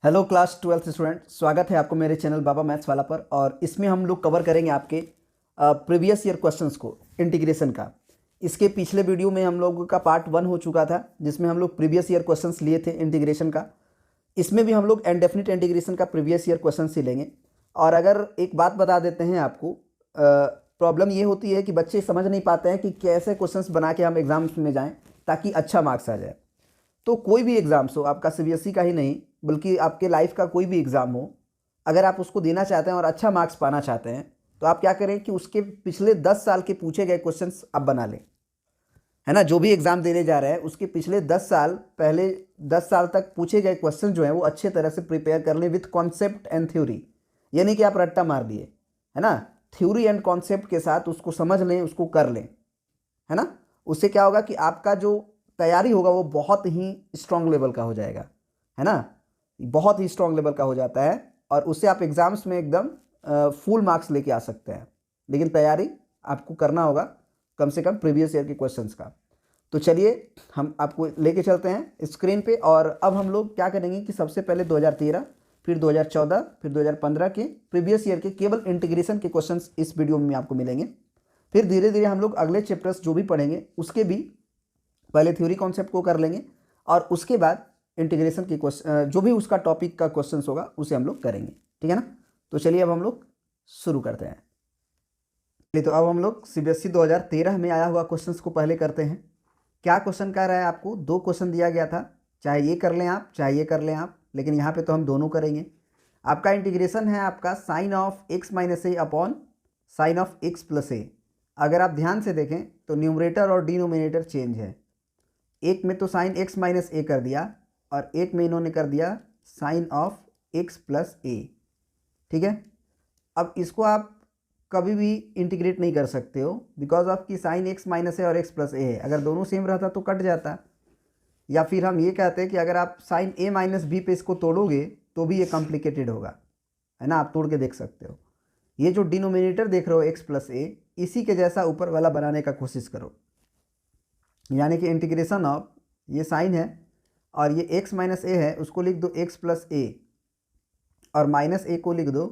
Hello class 12th student, स्वागत है आपको मेरे चैनल बाबा मैथ्स वाला पर। और इसमें हम लोग कवर करेंगे आपके प्रीवियस ईयर क्वेश्चंस को, इंटीग्रेशन का। इसके पिछले वीडियो में हम लोगों का पार्ट 1 हो चुका था, जिसमें हम लोग प्रीवियस ईयर क्वेश्चंस लिए थे इंटीग्रेशन का। इसमें भी हम लोग इंडेफिनिट इंटीग्रेशन का प्रीवियस ईयर क्वेश्चंस ही लेंगे। और अगर एक बात बता देते हैं आपको, प्रॉब्लम ये होती है कि बच्चे समझ नहीं पाते हैं कि कैसे क्वेश्चंस बना के हम एग्जाम्स में जाएँ ताकि अच्छा मार्क्स आ जाए। तो कोई भी एग्ज़ाम्स हो, आपका सीबीएसई का ही नहीं बल्कि आपके लाइफ का कोई भी एग्ज़ाम हो, अगर आप उसको देना चाहते हैं और अच्छा मार्क्स पाना चाहते हैं, तो आप क्या करें कि उसके पिछले 10 साल के पूछे गए क्वेश्चंस आप बना लें, है ना। जो भी एग्ज़ाम देने जा रहे हैं उसके पिछले 10 साल, पहले 10 साल तक पूछे गए क्वेश्चन जो हैं वो अच्छे तरह से प्रिपेयर कर लें विथ कॉन्सेप्ट एंड थ्योरी। यानी कि आप रट्टा मार दिए, है ना। थ्योरी एंड कॉन्सेप्ट के साथ उसको समझ लें, उसको कर लें, है ना। उससे क्या होगा कि आपका जो तैयारी होगा वो बहुत ही स्ट्रांग लेवल का हो जाएगा, है ना। बहुत ही स्ट्रांग लेवल का हो जाता है और उससे आप एग्जाम्स में एकदम फुल मार्क्स लेके आ सकते हैं। लेकिन तैयारी आपको करना होगा कम से कम प्रीवियस ईयर के क्वेश्चंस का। तो चलिए हम आपको लेके चलते हैं स्क्रीन पे। और अब हम लोग क्या करेंगे कि सबसे पहले 2013, फिर 2014, फिर 2015 के प्रीवियस ईयर के केवल इंटीग्रेशन के क्वेश्चंस इस वीडियो में आपको मिलेंगे। फिर धीरे धीरे हम लोग अगले चैप्टर्स जो भी पढ़ेंगे उसके भी पहले थ्योरी कॉन्सेप्ट को कर लेंगे और उसके बाद इंटीग्रेशन की क्वेश्चन जो भी उसका टॉपिक का क्वेश्चन होगा उसे हम लोग करेंगे, ठीक है ना। तो चलिए अब हम लोग शुरू करते हैं। चलिए तो अब हम लोग सीबीएसई 2013 में आया हुआ क्वेश्चन को पहले करते हैं। क्या क्वेश्चन कह रहा है, आपको दो क्वेश्चन दिया गया था, चाहे ये कर लें आप चाहे ये कर लें आप, लेकिन यहाँ पे तो हम दोनों करेंगे। आपका इंटीग्रेशन है आपका sine of x minus a upon sine of x plus a. अगर आप ध्यान से देखें तो न्यूमरेटर और डिनोमिनेटर चेंज है। एक में तो साइन एक्स माइनस ए कर दिया और एक में इन्होंने कर दिया साइन ऑफ एक्स प्लस ए, ठीक है। अब इसको आप कभी भी इंटीग्रेट नहीं कर सकते हो बिकॉज ऑफ कि साइन एक्स माइनस ए और एक्स प्लस ए है। अगर दोनों सेम रहता तो कट जाता। या फिर हम ये कहते हैं कि अगर आप साइन ए माइनस बी पे इसको तोड़ोगे तो भी ये कॉम्प्लिकेटेड होगा, है ना। आप तोड़ के देख सकते हो। ये जो डिनोमिनेटर देख रहे हो एक्स प्लस ए, इसी के जैसा ऊपर वाला बनाने का कोशिश करो। यानी कि इंटीग्रेशन ऑफ ये साइन है और ये एक्स माइनस ए है, उसको लिख दो एक्स प्लस ए और माइनस ए को लिख दो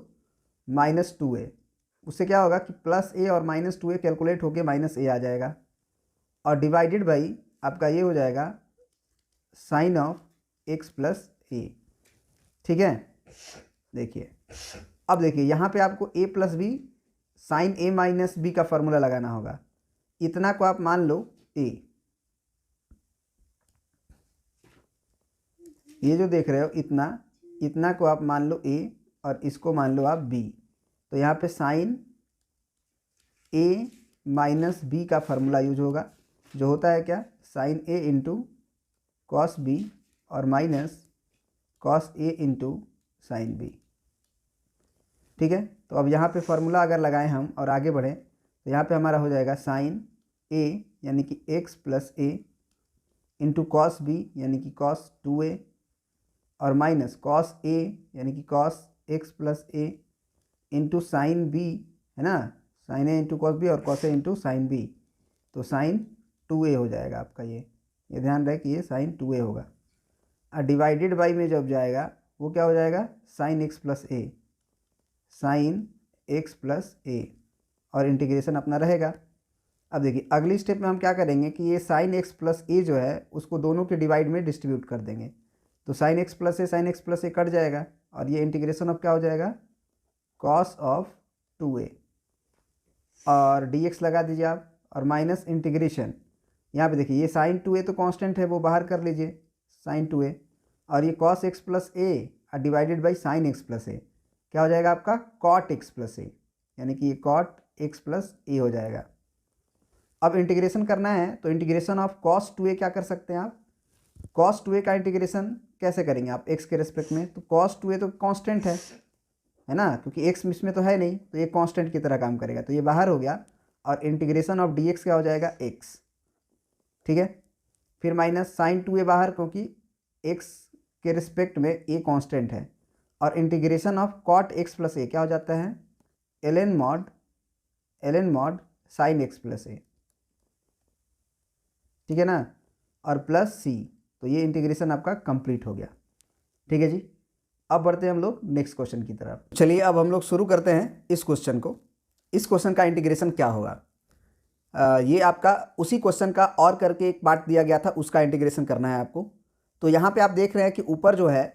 माइनस 2a। उससे क्या होगा कि प्लस ए और माइनस 2a कैलकुलेट होके माइनस ए आ जाएगा और डिवाइडेड बाई आपका ये हो जाएगा साइन ऑफ एक्स प्लस ए, ठीक है। देखिए अब देखिए यहाँ पे आपको a plus B sine A minus B का फॉर्मूला लगाना होगा। इतना को आप मान लो a, ये जो देख रहे हो इतना, इतना को आप मान लो a और इसको मान लो आप b। तो यहाँ पे साइन a माइनस बी का फॉर्मूला यूज होगा, जो होता है क्या, sine a into cos b और minus cos a into sine b, ठीक है। तो अब यहाँ पे फॉर्मूला अगर लगाएं हम और आगे बढ़ें तो यहाँ पे हमारा हो जाएगा साइन a यानी कि x प्लस ए इंटू कॉस बी यानी कि कॉस 2a और माइनस कॉस a यानी कि कॉस x प्लस ए इंटू साइन बी, है ना। साइन ए इंटू कॉस बी और cos A into sine B, तो साइन 2a हो जाएगा आपका। ये ध्यान रहे कि ये साइन 2a होगा। और डिवाइडेड बाई में जब जाएगा वो क्या हो जाएगा, sign x plus A, sign x plus A और इंटीग्रेशन अपना रहेगा। अब देखिए अगली स्टेप में हम क्या करेंगे कि ये साइन एक्स प्लस ए जो है उसको दोनों के डिवाइड में डिस्ट्रीब्यूट कर देंगे। तो साइन एक्स प्लस ए कट जाएगा और ये इंटीग्रेशन ऑफ क्या हो जाएगा, कॉस ऑफ 2a और dx लगा दीजिए आप और माइनस इंटीग्रेशन। यहाँ पे देखिए ये साइन 2a तो कांस्टेंट है, वो बाहर कर लीजिए साइन 2a और ये cos x plus a divided by sine x plus a, क्या हो जाएगा आपका कॉट एक्स प्लस ए, यानी कि ये कॉट एक्स प्लस ए हो जाएगा। अब इंटीग्रेशन करना है तो इंटीग्रेशन ऑफ कॉस 2a क्या कर सकते हैं आप, कॉस 2a का इंटीग्रेशन कैसे करेंगे आप एक्स के रेस्पेक्ट में। तो कॉस 2a तो कांस्टेंट है ना, क्योंकि एक्स इसमें तो है नहीं तो ये कांस्टेंट की तरह काम करेगा, तो ये बाहर हो गया और इंटीग्रेशन ऑफ dx क्या हो जाएगा एक्स, ठीक है। फिर माइनस साइन 2a बाहर, क्योंकि एक्स के रिस्पेक्ट में ए कांस्टेंट है और integration of cot x plus a क्या हो जाता है l n mod sine x plus ए, ठीक है ना, और प्लस सी। तो ये इंटीग्रेशन आपका कंप्लीट हो गया, ठीक है जी। अब बढ़ते हैं हम लोग नेक्स्ट क्वेश्चन की तरफ। चलिए अब हम लोग शुरू करते हैं इस क्वेश्चन को। इस क्वेश्चन का इंटीग्रेशन क्या होगा, ये आपका उसी क्वेश्चन का और करके एक पार्ट दिया गया था, उसका इंटीग्रेशन करना है आपको। तो यहाँ पे आप देख रहे हैं कि ऊपर जो है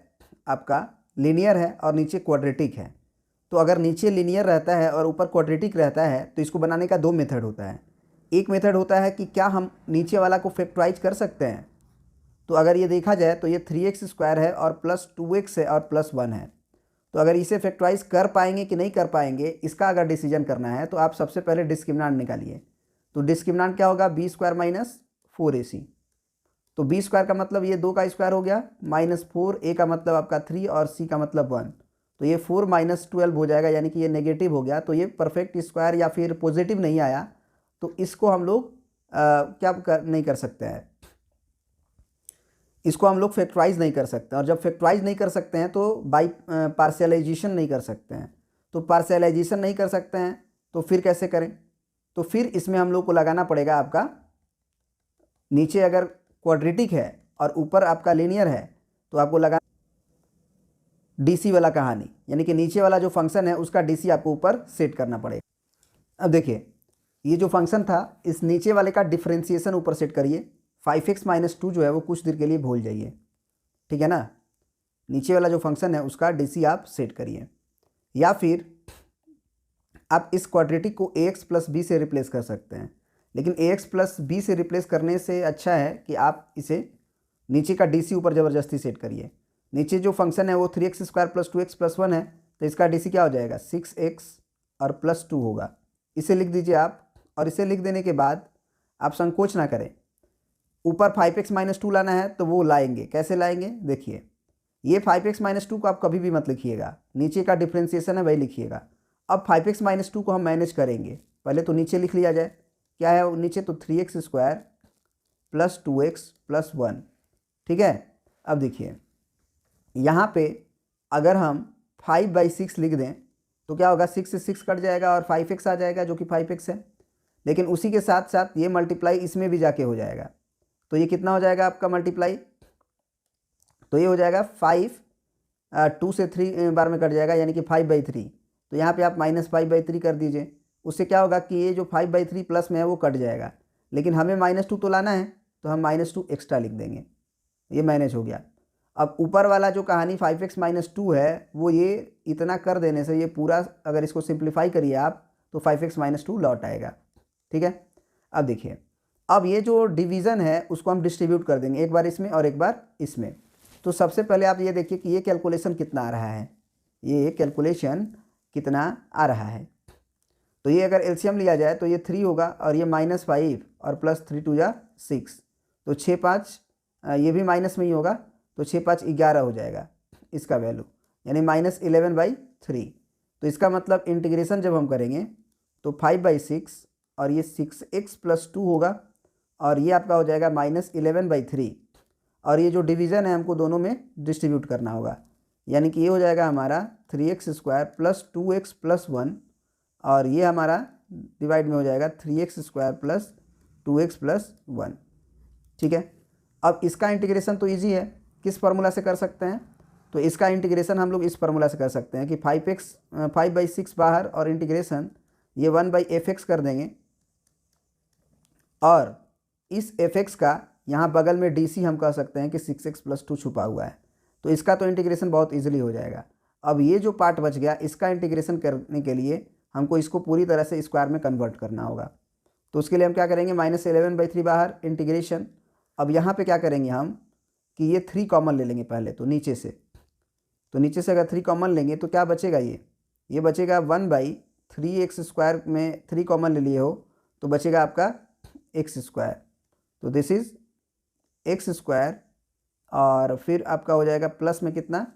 आपका लीनियर है और नीचे क्वाड्रेटिक है। तो अगर नीचे लीनियर रहता है और ऊपर क्वाड्रेटिक रहता है तो इसको बनाने का दो मेथड होता है। एक मेथड होता है कि क्या हम नीचे वाला को फैक्टराइज कर सकते हैं। तो अगर ये देखा जाए तो ये 3x² है और प्लस 2x है और प्लस 1 है। तो अगर इसे फैक्टराइज कर पाएंगे कि नहीं कर पाएंगे, इसका अगर डिसीजन करना है तो आप सबसे पहले डिस्क्रिमिनेंट निकालिए। तो डिस्क्रिमिनेंट क्या होगा, b² माइनस 4ac। तो b² का मतलब ये 2 का स्क्वायर हो गया, माइनस 4, a का मतलब आपका 3 और c का मतलब 1। तो ये 4 माइनस 12 हो जाएगा, यानी कि ये नेगेटिव हो गया। तो ये परफेक्ट स्क्वायर या फिर पॉजिटिव नहीं आया, तो इसको हम लोग नहीं कर सकते हैं, इसको हम लोग फैक्टराइज नहीं कर सकते। और जब फैक्टराइज नहीं कर सकते हैं तो बाई पार्शियलाइजेशन नहीं कर सकते हैं। तो पार्शियलाइजेशन नहीं कर सकते हैं तो फिर कैसे करें, तो फिर इसमें हम लोग को लगाना पड़ेगा आपका, नीचे अगर क्वाड्रेटिक है और ऊपर आपका लीनियर है तो आपको लगा डीसी वाला कहानी, यानी कि नीचे वाला जो फंक्शन है उसका डीसी आपको ऊपर सेट करना पड़ेगा। अब देखिए ये जो फंक्शन था, इस नीचे वाले का डिफरेंशिएशन ऊपर सेट करिए। 5x माइनस 2 जो है वो कुछ देर के लिए भूल जाइए, ठीक है ना। नीचे वाला जो फंक्शन है उसका डीसी आप सेट करिए, या फिर आप इस क्वाड्रेटिक को ax प्लस बी से रिप्लेस कर सकते हैं। लेकिन ax प्लस बी से रिप्लेस करने से अच्छा है कि आप इसे नीचे का डीसी ऊपर ज़बरदस्ती सेट करिए। नीचे जो फंक्शन है वो 3x² प्लस 2x प्लस 1 है, तो इसका डीसी क्या हो जाएगा, 6x और प्लस 2 होगा। इसे लिख दीजिए आप, और इसे लिख देने के बाद आप संकोच ना करें, ऊपर 5x माइनस 2 लाना है तो वो लाएंगे। कैसे लाएंगे, देखिए ये 5x माइनस 2 को आप कभी भी मत लिखिएगा, नीचे का डिफ्रेंसिएशन है वही लिखिएगा। अब 5x माइनस 2 को हम मैनेज करेंगे, पहले तो नीचे लिख लिया जाए। क्या है वो नीचे, तो 3x² प्लस 2x प्लस 1, ठीक है। अब देखिए यहाँ पे अगर हम 5/6 लिख दें तो क्या होगा, 6 से 6 कट जाएगा और 5x आ जाएगा जो कि 5x है। लेकिन उसी के साथ साथ ये मल्टीप्लाई इसमें भी जाके हो जाएगा। तो ये कितना हो जाएगा आपका मल्टीप्लाई, तो ये हो जाएगा 5, 2 से 3 बार में कट जाएगा, यानी कि 5/3। तो यहाँ पे आप माइनस 5/3 कर दीजिए। उससे क्या होगा कि ये जो 5/3 प्लस में है वो कट जाएगा। लेकिन हमें -2 तो लाना है, तो हम -2 एक्स्ट्रा लिख देंगे, ये मैनेज हो गया। अब ऊपर वाला जो कहानी 5x माइनस 2 है, वो ये इतना कर देने से ये पूरा, अगर इसको सिंप्लीफाई करिए आप तो 5x माइनस 2 लौट आएगा, ठीक है। अब देखिए, अब ये जो डिवीज़न है उसको हम डिस्ट्रीब्यूट कर देंगे, एक बार इसमें और एक बार इसमें। तो सबसे पहले आप ये देखिए कि ये कैलकुलेशन कितना आ रहा है, ये कैलकुलेशन कितना आ रहा है। तो ये अगर एलसीएम लिया जाए तो ये 3 होगा, और ये -5 और प्लस 3 2 जा 6, तो 6 5, ये भी माइनस में ही होगा, तो 6 5 11 हो जाएगा इसका वैल्यू, यानी -11/3। तो इसका मतलब इंटीग्रेशन जब हम करेंगे तो 5/6 और ये 6x प्लस 2 होगा, और ये आपका हो जाएगा -11/3। और ये जो डिवीज़न है हमको दोनों में डिस्ट्रीब्यूट करना होगा, यानी कि ये हो जाएगा हमारा 3x² प्लस 2x प्लस 1, और ये हमारा डिवाइड में हो जाएगा 3x² प्लस 2x प्लस 1, ठीक है। अब इसका इंटीग्रेशन तो ईजी है, किस फार्मूला से कर सकते हैं, तो इसका इंटीग्रेशन हम लोग इस फार्मूला से कर सकते हैं कि 5/6 बाहर और इंटीग्रेशन ये 1/fx कर देंगे, और इस fx का यहाँ बगल में dc हम कह सकते हैं कि 6x प्लस 2 छुपा हुआ है। तो इसका तो इंटीग्रेशन बहुत इजीली हो जाएगा। अब ये जो पार्ट बच गया, इसका इंटीग्रेशन करने के लिए हमको इसको पूरी तरह से स्क्वायर में कन्वर्ट करना होगा। तो उसके लिए हम क्या करेंगे, -11/3 बाहर इंटीग्रेशन। अब यहाँ पे क्या करेंगे हम कि ये 3 कॉमन ले लेंगे पहले, तो नीचे से, तो नीचे से अगर 3 कॉमन लेंगे तो क्या बचेगा, ये बचेगा 1/3x², में 3 कॉमन ले लिए हो तो बचेगा आपका x²। तो दिस इज x², और फिर आपका हो जाएगा प्लस में कितना,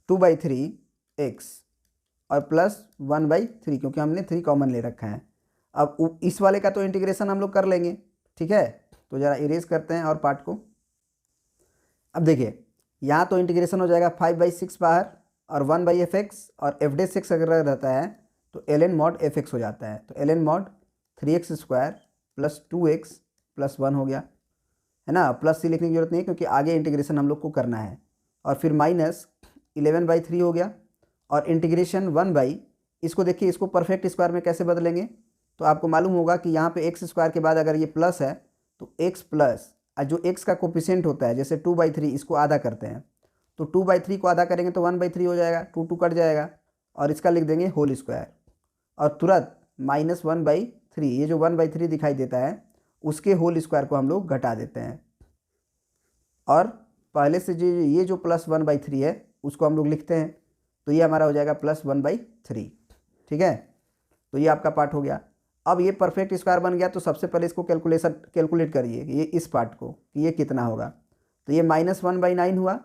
2/3x और प्लस 1/3, क्योंकि हमने 3 कॉमन ले रखा है। अब इस वाले का तो इंटीग्रेशन हम लोग कर लेंगे, ठीक है। तो ज़रा इरेज करते हैं और पार्ट को। अब देखिए यहाँ तो इंटीग्रेशन हो जाएगा 5/6 बाहर और 1/fx, और f' अगर रहता है तो ln mod fx हो जाता है। तो ln mod 3x² plus 2x plus 1 हो गया, है ना, प्लस सी लिखने की जरूरत नहीं है क्योंकि आगे इंटीग्रेशन हम लोग को करना है। और फिर माइनस 11/3 हो गया, और इंटीग्रेशन 1 इसको देखिए, इसको परफेक्ट स्क्वायर में कैसे बदलेंगे, तो आपको मालूम होगा कि यहाँ पे एक्स स्क्वायर के बाद अगर ये प्लस है तो एक्स प्लस जो एक्स का कोफिशिएंट होता है, जैसे 2/3 इसको आधा करते हैं, तो 2/3 को आधा करेंगे तो 1/3 हो जाएगा, 2 कट जाएगा, और इसका लिख देंगे होल स्क्वायर, और तुरंत -1/3, ये जो 1/3 दिखाई देता है उसके होल स्क्वायर को हम लोग घटा देते हैं, और पहले से जो ये जो +1/3 है उसको हम लोग लिखते हैं, तो ये हमारा हो जाएगा +1/3। ठीक है, तो ये आपका पार्ट हो गया। अब ये परफेक्ट स्क्वायर बन गया, तो सबसे पहले इसको कैलकुलेट करिए, ये इस पार्ट को कि ये कितना होगा, तो ये -1/9 हुआ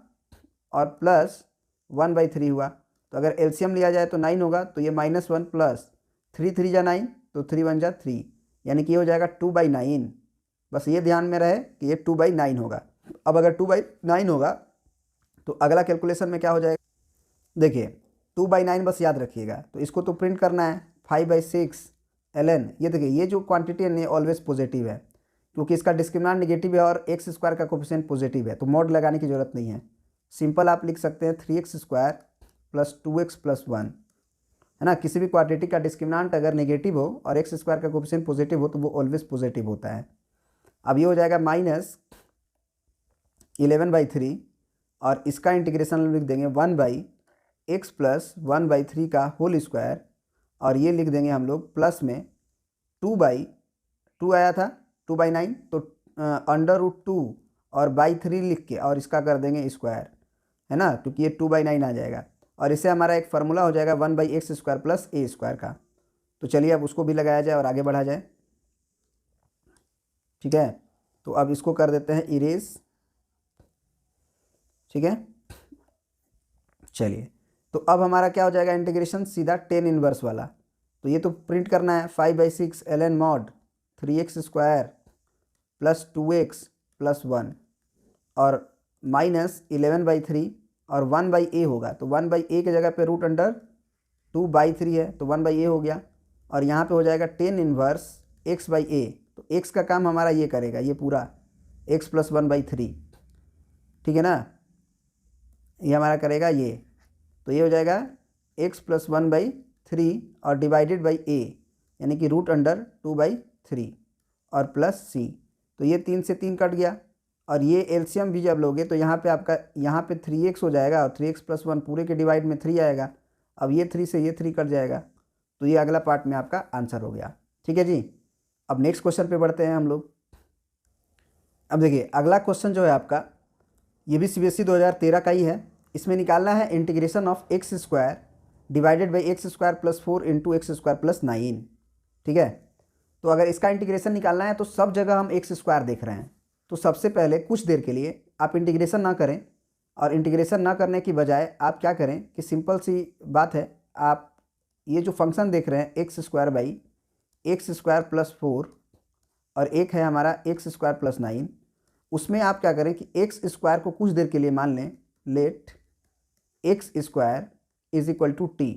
और +1/3 हुआ, तो अगर एलसीएम लिया जाए तो 9 होगा, तो ये -1 + 3 3 जा 9, तो 3 1 जा 3, यानी कि ये हो जाएगा 2/9। बस ये ध्यान में रहे कि ये 2/9 होगा। अब अगर 2/9 होगा तो अगला कैलकुलेशन में क्या हो जाएगा, देखिए 2/9 बस याद रखिएगा, तो इसको तो प्रिंट करना है 5/6 ln। ये देखिए, ये जो क्वांटिटी है ऑलवेज पॉजिटिव है क्योंकि इसका डिस्क्रिमिनेंट नेगेटिव है और एक्स स्क्वायर का कोफिशिएंट पॉजिटिव है, तो मॉड लगाने की जरूरत नहीं है। सिंपल आप लिख सकते हैं 3x² + 2x + 1, है ना। किसी भी क्वांटिटी का डिस्क्रिमिनेंट अगर नेगेटिव हो और एक्स स्क्वायर का कोफिशिएंट पॉजिटिव हो तो वो ऑलवेज पॉजिटिव होता है। अब ये हो जाएगा -11/3, और इसका इंटीग्रेशन लिख देंगे 1/x + 1/3 का होल स्क्वायर, और ये लिख देंगे हम लोग प्लस में 2/2 आया था 2/9, तो √2 और /3 लिख के और इसका कर देंगे स्क्वायर, है ना, क्योंकि ये 2/9 आ जाएगा, और इससे हमारा एक फार्मूला हो जाएगा 1/x² + a² का। तो चलिए अब उसको भी लगाया जाए और आगे बढ़ा जाए। ठीक है, तो अब इसको कर देते हैं इरेज। ठीक है, चलिए, तो अब हमारा क्या हो जाएगा इंटीग्रेशन, सीधा 10 इनवर्स वाला, तो ये तो प्रिंट करना है 5/6 ln mod 3x² + 2x + 1, और -11/3 और 1/a होगा, तो 1/a की जगह पे √2/3 है, तो 1/a हो गया, और यहाँ पे हो जाएगा 10 इनवर्स x/a, तो x का काम हमारा ये करेगा, ये पूरा x + 1/3। ठीक है ना, ये हमारा करेगा ये, तो ये हो जाएगा x + 1/3 और डिवाइडेड बाई a, यानी कि √2/3 और प्लस c, तो ये 3 से 3 कट गया, और ये एलसीएम भी जब लोगे तो यहाँ पे आपका यहाँ पे 3x हो जाएगा, और 3x + 1 पूरे के डिवाइड में 3 आएगा। अब ये 3 से ये 3 कट जाएगा, तो ये अगला पार्ट में आपका आंसर हो गया। ठीक है जी, अब नेक्स्ट क्वेश्चन पे बढ़ते हैं हम लोग। अब देखिए अगला क्वेश्चन जो है आपका, ये भी सीबीएसई 2013 का ही है। इसमें निकालना है integration of x² divided by x² + 4 × x² + 9। ठीक है, तो अगर इसका इंटीग्रेशन निकालना है तो सब जगह हम x² देख रहे हैं, तो सबसे पहले कुछ देर के लिए आप इंटीग्रेशन ना करें, और इंटीग्रेशन ना करने की बजाय आप क्या करें कि सिंपल सी बात है, आप ये जो फंक्शन देख रहे हैं x² / x² + 4 और एक है हमारा x² + 9, उसमें आप क्या करें कि x² को कुछ देर के लिए मान लें, लेट x² = t,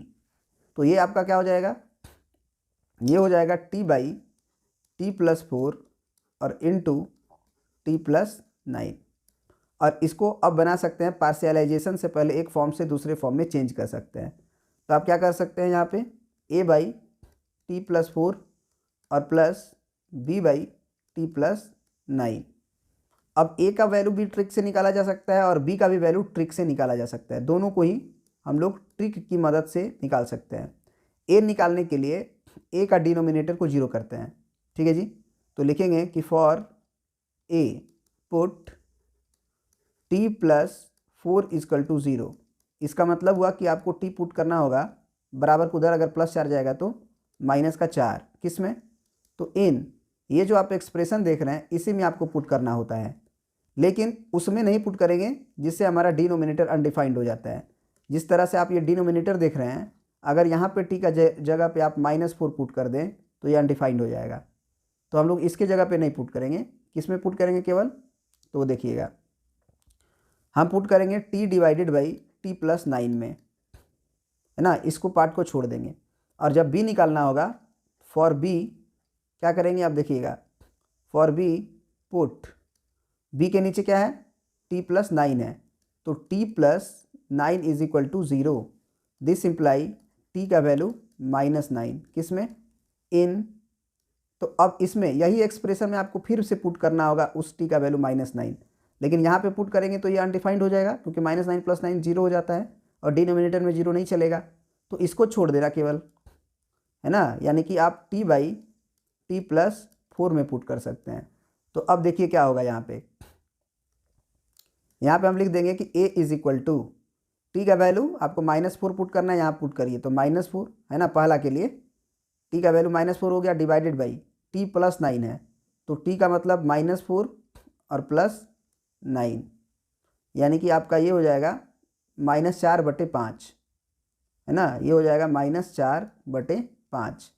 तो ये आपका क्या हो जाएगा, ये हो जाएगा t/t + 4 और इंटू t + 9। और इसको अब बना सकते हैं पार्शियलाइजेशन से पहले एक फॉर्म से दूसरे फॉर्म में चेंज कर सकते हैं, तो आप क्या कर सकते हैं यहाँ पे a/t + 4 और प्लस b/t + 9। अब a का वैल्यू भी ट्रिक से निकाला जा सकता है और b का भी वैल्यू ट्रिक से निकाला जा सकता है, दोनों को ही हम लोग ट्रिक की मदद से निकाल सकते हैं। a निकालने के लिए a का डिनोमिनेटर को 0 करते हैं। ठीक है जी, तो लिखेंगे कि फॉर a पुट t + 4 = 0। इसका मतलब हुआ कि आपको t पुट करना होगा बराबर को उधर अगर +4 जाएगा तो -4 किस में, तो इन ये जो आप एक्सप्रेशन देख रहे हैं इसी में आपको पुट करना होता है, लेकिन उसमें नहीं पुट करेंगे जिससे हमारा डिनोमिनेटर अनडिफाइंड हो जाता है। जिस तरह से आप ये डिनोमिनेटर देख रहे हैं, अगर यहाँ पे t का जगह पे आप -4 पुट कर दें तो ये अनडिफाइंड हो जाएगा, तो हम लोग इसके जगह पे नहीं पुट करेंगे, किस में पुट करेंगे केवल, तो देखिएगा हम पुट करेंगे t/t + 9 में, है ना, इसको पार्ट को छोड़ देंगे। और जब b निकालना होगा, फॉर b क्या करेंगे आप देखिएगा, फॉर b पुट b के नीचे क्या है, t+9 है, तो t+9 is equal to 0। This imply t का वैल्यू -9 किस में, इन, तो अब इसमें यही एक्सप्रेशन में आपको फिर से पुट करना होगा उस t का वैल्यू -9, लेकिन यहाँ पे पुट करेंगे तो ये अनडिफाइंड हो जाएगा क्योंकि -9 + 9 0 हो जाता है और डिनोमिनेटर में 0 नहीं चलेगा, तो इसको छोड़ देना केवल, है ना, यानी कि आप t/t+4 में पुट कर सकते हैं। तो अब देखिए क्या होगा, यहाँ पे हम लिख देंगे कि a is equal to T का वैल्यू आपको -4 पुट करना है, यहाँ पुट करिए तो -4 है ना, पहला के लिए t का वैल्यू -4 हो गया, डिवाइडेड बाई t+9 है, तो t का मतलब -4 और +9, यानी कि आपका ये हो जाएगा -4/5, है ना, ये हो जाएगा -4/5।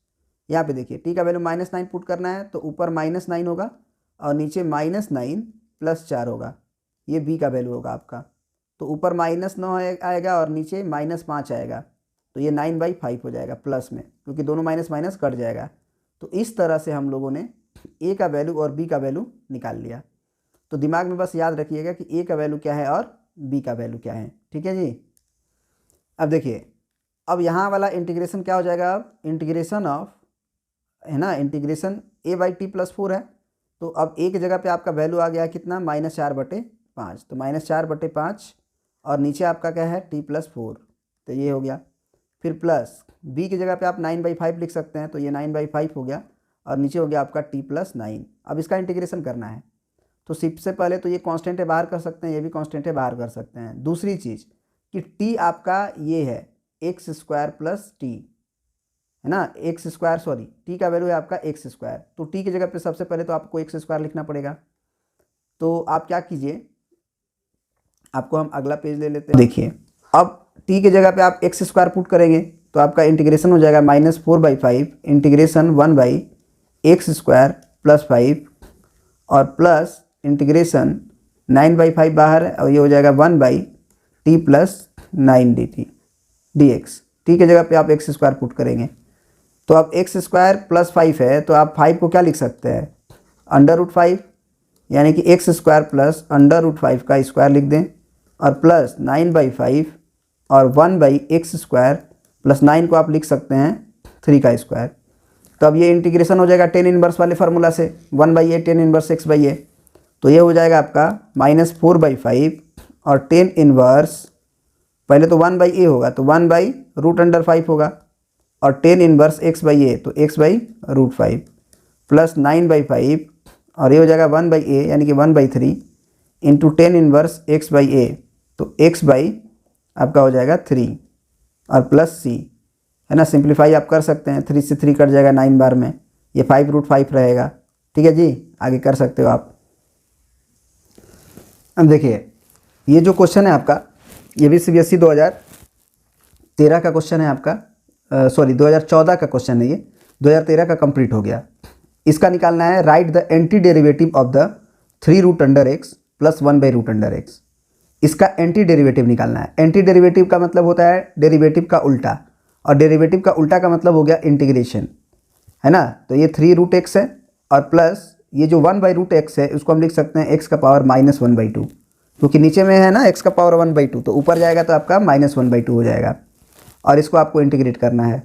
यहाँ पे देखिए t का वैल्यू -9 पुट करना है तो ऊपर -9 होगा और नीचे -9 + 4 होगा, ये b का वैल्यू होगा आपका, तो ऊपर -9 आएगा और नीचे -5 आएगा, तो ये 9/5 हो जाएगा प्लस में, क्योंकि दोनों माइनस माइनस कट जाएगा। तो इस तरह से हम लोगों ने a का वैल्यू और b का वैल्यू निकाल लिया। तो दिमाग में बस याद रखिएगा कि a का वैल्यू क्या है और b का वैल्यू क्या है, ठीक है जी। अब देखिए, अब यहाँ वाला इंटीग्रेशन क्या हो जाएगा, अब इंटीग्रेशन ऑफ, है ना, इंटीग्रेशन a/t+4 है, तो अब एक जगह पे आपका वैल्यू आ गया कितना, -4/5, तो -4/5 और नीचे आपका क्या है t+4, तो ये हो गया, फिर प्लस b की जगह पे आप 9/5 लिख सकते हैं, तो ये 9/5 हो गया और नीचे हो गया आपका t+9। अब इसका इंटीग्रेशन करना है तो सबसे पहले तो ये कांस्टेंट है बाहर कर सकते हैं, ये भी कांस्टेंट है बाहर कर सकते हैं। दूसरी चीज़ कि t आपका ये है x² + t, है ना, t का वैल्यू है आपका x², तो t की जगह पे सबसे पहले तो आपको x² लिखना पड़ेगा। तो आप क्या कीजिए, आपको हम अगला पेज ले लेते हैं। देखिए, अब t की जगह पे आप x² पुट करेंगे तो आपका इंटीग्रेशन हो जाएगा -4/5 इंटीग्रेशन 1/x² + 5 और प्लस इंटीग्रेशन 9/5 बाहर है और ये हो जाएगा 1/t+9 dx। t की जगह पे आप x² पुट करेंगे तो अब x² + 5 है, तो आप 5 को क्या लिख सकते हैं, √5, यानी कि x² + √5 का स्क्वायर लिख दें और प्लस 9/5 और 1/x² + 9 को आप लिख सकते हैं 3 का स्क्वायर। तो अब ये इंटीग्रेशन हो जाएगा tan इनवर्स वाले फार्मूला से, 1/a tan इनवर्स x/a, तो ये हो जाएगा आपका -4/5 और tan इनवर्स, पहले तो 1/a होगा तो 1/√5 होगा और tan इनवर्स x/a तो x/√5 प्लस 9/5 और ये हो जाएगा 1/a यानी कि 1/3 इंटू tan इनवर्स x/a, तो x/ आपका हो जाएगा 3 और प्लस c, है ना, सिंप्लीफाई आप कर सकते हैं, 3 से 3 कट जाएगा 9 बार में, ये 5√5 रहेगा, ठीक है जी, आगे कर सकते हो आप। अब देखिए, ये जो क्वेश्चन है आपका, ये भी CBSE 2013 का क्वेश्चन है आपका, 2014 का क्वेश्चन है, ये 2013 का कंप्लीट हो गया। इसका निकालना है, right the anti derivative of the 3√x + 1/√x। इसका एंटी डेरिवेटिव निकालना है। एंटी डेरिवेटिव का मतलब होता है डेरिवेटिव का उल्टा, और डेरिवेटिव का उल्टा का मतलब हो गया इंटीग्रेशन, है ना। तो ये 3√x है और प्लस ये जो 1/√x है उसको हम लिख सकते हैं x का पावर -1/2, क्योंकि नीचे में है ना x का पावर 1/2, तो ऊपर जाएगा तो आपका -1/2 हो जाएगा और इसको आपको इंटीग्रेट करना है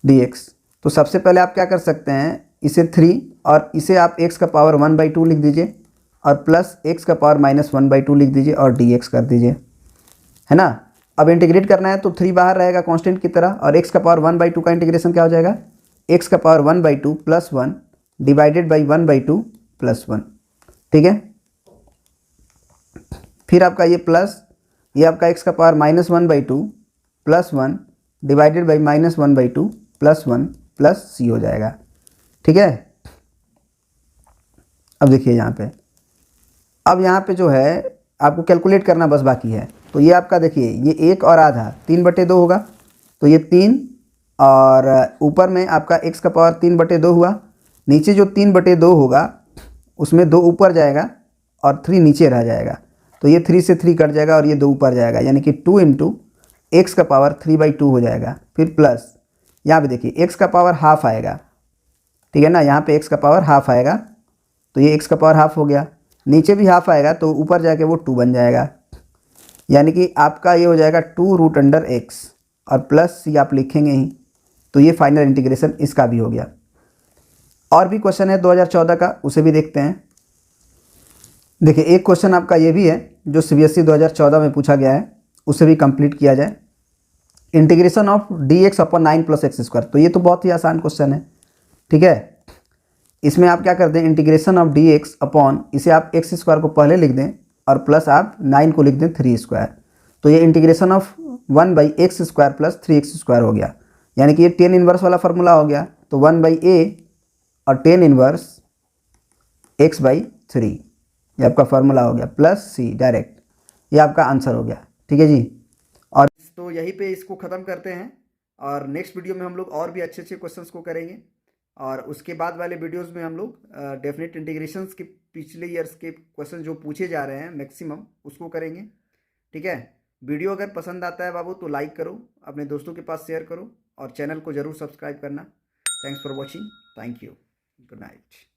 dx। तो सबसे पहले आप क्या कर सकते हैं, इसे 3 और इसे आप x का पावर 1/2 लिख दीजिए और प्लस x का पावर -1/2 लिख दीजिए और dx कर दीजिए, है ना। अब इंटीग्रेट करना है तो 3 बाहर रहेगा कांस्टेंट की तरह और x का पावर 1/2 का इंटीग्रेशन क्या हो जाएगा, x का पावर 1/2 + 1 डिवाइडेड बाई 1/2 + 1, ठीक है। फिर आपका ये प्लस, ये आपका x का power -1/2 + 1 divided by -1/2 + 1 plus c हो जाएगा, ठीक है। अब देखिए यहाँ पे, अब यहाँ पे जो है आपको कैलकुलेट करना बस बाकी है। तो ये आपका देखिए, ये 1 और आधा 3/2 होगा, तो ये 3 और ऊपर में आपका x का पावर 3/2 हुआ, नीचे जो 3/2 होगा उसमें 2 ऊपर जाएगा और 3 नीचे रह जाएगा, तो ये 3 से 3 कट जाएगा और ये 2 ऊपर जाएगा, यानी कि 2 इंटू x का पावर 3/2 हो जाएगा। फिर प्लस यहाँ पे देखिए x का पावर हाफ आएगा, ठीक है ना, यहाँ पे x का पावर हाफ आएगा, तो ये x का पावर हाफ हो गया। नीचे भी हाफ आएगा तो ऊपर जाके वो 2 बन जाएगा, यानी कि आपका ये हो जाएगा 2√x और प्लस सी आप लिखेंगे ही, तो ये फाइनल इंटीग्रेशन इसका भी हो गया। और भी क्वेश्चन है 2014 का, उसे भी देखते हैं। देखिए एक क्वेश्चन आपका ये भी है जो CBSE 2014 में पूछा गया है, उसे भी कंप्लीट किया जाए। Integration of dx upon 9 + x², तो ये तो बहुत ही आसान क्वेश्चन है, ठीक है। इसमें आप क्या कर दें, इंटीग्रेशन ऑफ dx अपॉन, इसे आप x² को पहले लिख दें और प्लस आप 9 को लिख दें 3², तो ये इंटीग्रेशन ऑफ 1/x² + 3x² हो गया, यानी कि ये tan इनवर्स वाला फार्मूला हो गया। तो 1/a और tan इनवर्स x/3, ये आपका फार्मूला हो गया, प्लस c डायरेक्ट, ये आपका आंसर हो गया, ठीक है जी। और तो यहीं पे इसको ख़त्म करते हैं, और नेक्स्ट वीडियो में हम लोग और भी अच्छे अच्छे क्वेश्चंस को करेंगे, और उसके बाद वाले वीडियोस में हम लोग डेफिनेट इंटीग्रेशंस के पिछले ईयर्स के क्वेश्चन जो पूछे जा रहे हैं मैक्सिमम, उसको करेंगे, ठीक है। वीडियो अगर पसंद आता है बाबू तो लाइक करो, अपने दोस्तों के पास शेयर करो, और चैनल को ज़रूर सब्सक्राइब करना। Thanks for watching, thank you, good night.